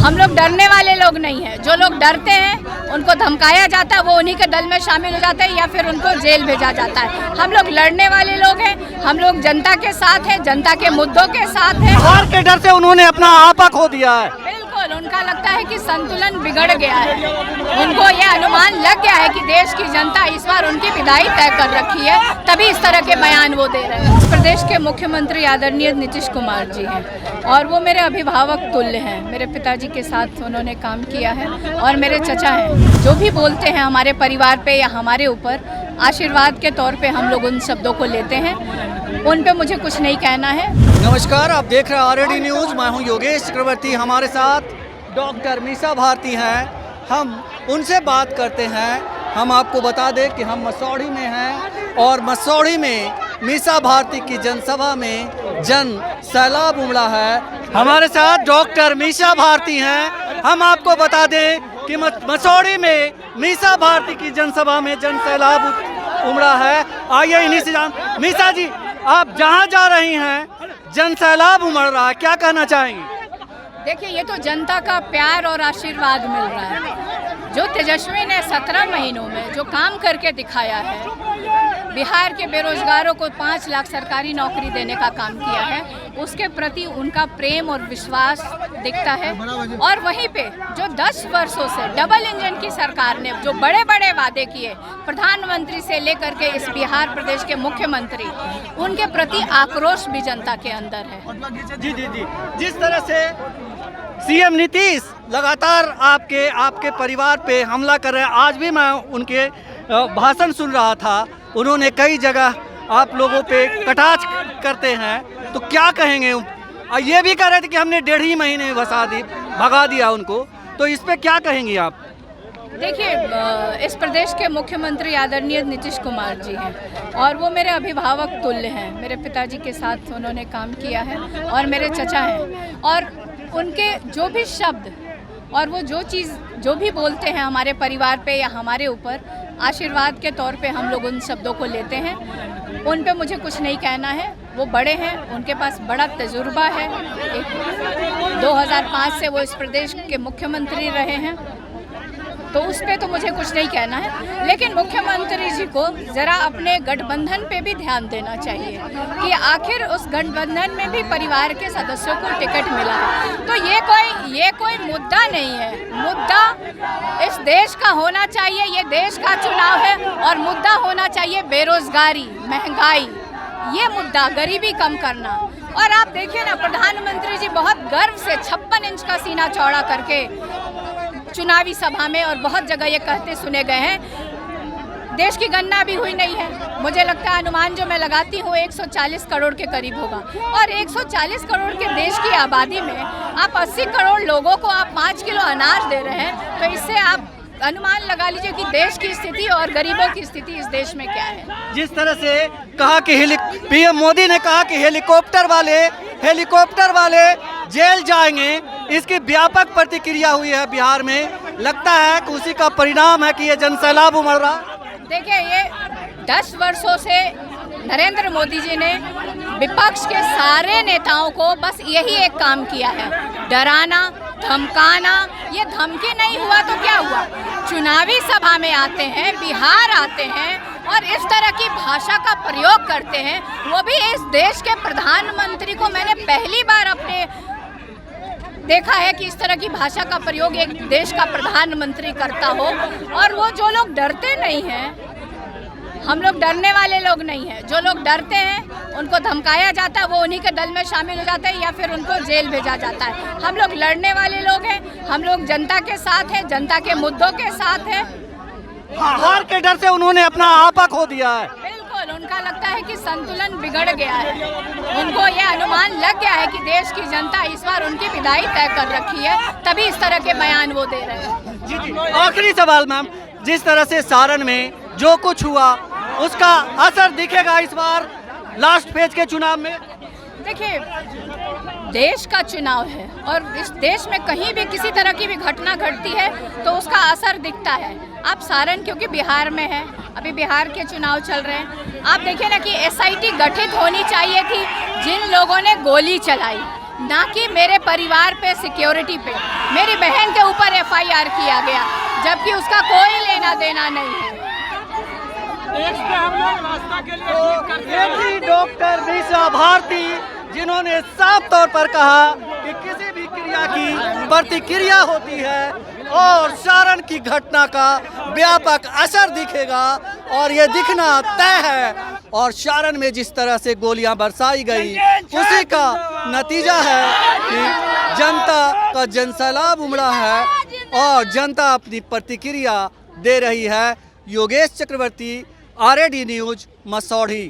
हम लोग डरने वाले लोग नहीं हैं। जो लोग डरते हैं उनको धमकाया जाता है, वो उन्हीं के दल में शामिल हो जाते हैं या फिर उनको जेल भेजा जाता है। हम लोग लड़ने वाले लोग हैं, हम लोग जनता के साथ हैं, जनता के मुद्दों के साथ हैं। हार के डर से उन्होंने अपना आपा खो दिया है। बिल्कुल, उनका लगता है कि संतुलन बिगड़ गया है। उनको यह अनुमान लग गया है कि देश की जनता इस बार उनकी विदाई तय कर रखी है, तभी इस तरह के बयान वो दे रहे हैं। उत्तर प्रदेश के मुख्यमंत्री आदरणीय नीतीश कुमार जी हैं और वो मेरे अभिभावक तुल्य हैं। मेरे पिताजी के साथ उन्होंने काम किया है और मेरे चचा हैं। जो भी बोलते हैं हमारे परिवार पे या हमारे ऊपर, आशीर्वाद के तौर पे हम लोग उन शब्दों को लेते हैं। उन पे मुझे कुछ नहीं कहना है। नमस्कार, आप देख रहे हैं आरडी न्यूज़। मैं हूं योगेश चक्रवर्ती। हमारे साथ डॉक्टर मीसा भारती हैं। हम उनसे बात करते हैं। हम आपको बता दें कि हम मसौढ़ी में हैं और मसौढ़ी में मीसा भारती की जनसभा में जन सैलाब उमड़ा है। हमारे साथ डॉक्टर मीसा भारती हैं। हम आपको बता दें कि मसौढ़ी में मीसा भारती की जनसभा में जन सैलाब उमड़ा है। आइए इन्हीं से जान। मीसा जी, आप जहां जा रही हैं जन सैलाब उमड़ रहा है, क्या कहना चाहेंगी? देखिए, ये तो जनता का प्यार और आशीर्वाद मिल रहा है। जो तेजस्वी ने 17 महीनों में जो काम करके दिखाया है, बिहार के बेरोजगारों को 5 लाख सरकारी नौकरी देने का काम किया है, उसके प्रति उनका प्रेम और विश्वास दिखता है। और वहीं पे जो 10 वर्षों से डबल इंजन की सरकार ने जो बड़े बड़े वादे किए, प्रधानमंत्री से लेकर के इस बिहार प्रदेश के मुख्यमंत्री, उनके प्रति आक्रोश भी जनता के अंदर है। जी जी जी, जिस तरह से सीएम नीतीश लगातार आपके परिवार पे हमला कर रहे हैं, आज भी मैं उनके भाषण सुन रहा था। उन्होंने कई जगह आप लोगों पे कटाक्ष करते हैं, तो क्या कहेंगे? ये भी कह रहे थे कि हमने 1.5 महीने में भगा दिया उनको, तो इस पे क्या कहेंगी आप? देखिए, इस प्रदेश के मुख्यमंत्री आदरणीय नीतीश कुमार जी हैं और वो मेरे अभिभावक तुल्य हैं। मेरे पिताजी के साथ उन्होंने काम किया है और मेरे चचा हैं। और उनके जो भी शब्द और वो जो भी बोलते हैं हमारे परिवार पे या हमारे ऊपर, आशीर्वाद के तौर पे हम लोग उन शब्दों को लेते हैं। उन पे मुझे कुछ नहीं कहना है। वो बड़े हैं, उनके पास बड़ा तजुर्बा है। 2005 से वो इस प्रदेश के मुख्यमंत्री रहे हैं, तो उस पे तो मुझे कुछ नहीं कहना है। लेकिन मुख्यमंत्री जी को ज़रा अपने गठबंधन पे भी ध्यान देना चाहिए कि आखिर उस गठबंधन में भी परिवार के सदस्यों को टिकट मिला है। तो ये कोई मुद्दा नहीं है। मुद्दा इस देश का होना चाहिए। ये देश का चुनाव है और मुद्दा होना चाहिए बेरोजगारी, महंगाई, ये मुद्दा, गरीबी कम करना। और आप देखिए ना, प्रधानमंत्री जी बहुत गर्व से 56 इंच का सीना चौड़ा करके चुनावी सभा में और बहुत जगह ये कहते सुने गए हैं। देश की गणना भी हुई नहीं है। मुझे लगता है अनुमान जो मैं लगाती हूँ 140 करोड़ के करीब होगा। और 140 करोड़ के देश की आबादी में आप 80 करोड़ लोगों को आप 5 किलो अनाज दे रहे हैं, तो इससे आप अनुमान लगा लीजिए कि देश की स्थिति और गरीबों की स्थिति इस देश में क्या है। जिस तरह से कहा कि पीएम मोदी ने कहा कि हेलीकॉप्टर वाले जेल जाएंगे, इसकी व्यापक प्रतिक्रिया हुई है बिहार में। लगता है कि उसी का परिणाम है कि ये जन सैलाब उमड़ रहा। देखिए, ये 10 वर्षों से नरेंद्र मोदी जी ने विपक्ष के सारे नेताओं को बस यही एक काम किया है, डराना, धमकाना। ये धमकी नहीं हुआ तो क्या हुआ? चुनावी सभा में आते हैं, बिहार आते हैं और इस तरह की भाषा का प्रयोग करते हैं। वो भी इस देश के प्रधानमंत्री को मैंने पहली बार अपने देखा है कि इस तरह की भाषा का प्रयोग एक देश का प्रधानमंत्री करता हो। और वो जो लोग डरते नहीं हैं, हम लोग डरने वाले लोग नहीं हैं। जो लोग डरते हैं उनको धमकाया जाता है, वो उन्हीं के दल में शामिल हो जाते हैं या फिर उनको जेल भेजा जाता है। हम लोग लड़ने वाले लोग हैं, हम लोग जनता के साथ हैं, जनता के मुद्दों के साथ हैं। हार के डर से उन्होंने अपना आपा खो दिया है। बिल्कुल, उनका लगता है कि संतुलन बिगड़ गया है। उनको यह अनुमान लग गया है कि देश की जनता इस बार उनकी विदाई तय कर रखी है, तभी इस तरह के बयान वो दे रहे हैं। जी जी, आखिरी सवाल मैम, जिस तरह से सारण में जो कुछ हुआ उसका असर दिखेगा इस बार लास्ट फेज के चुनाव में? देखिए, देश का चुनाव है और इस देश में कहीं भी किसी तरह की भी घटना घटती है तो उसका असर दिखता है। आप सारण क्योंकि बिहार में है, अभी बिहार के चुनाव चल रहे हैं, आप देखिए ना कि एसआईटी गठित होनी चाहिए थी। जिन लोगों ने गोली चलाई, ना कि मेरे परिवार पे, सिक्योरिटी पे। मेरी बहन के ऊपर FIR किया गया, जबकि उसका कोई लेना देना नहीं है। डॉक्टर मीसा भारती, जिन्होंने साफ तौर पर कहा कि किसी भी क्रिया की प्रतिक्रिया होती है और सारण की घटना का व्यापक असर दिखेगा और ये दिखना तय है। और सारण में जिस तरह से गोलियां बरसाई गई, उसी का नतीजा है कि जनता का जनसैलाब उमड़ा है और जनता अपनी प्रतिक्रिया दे रही है। योगेश चक्रवर्ती, RAD न्यूज, मसौढ़ी।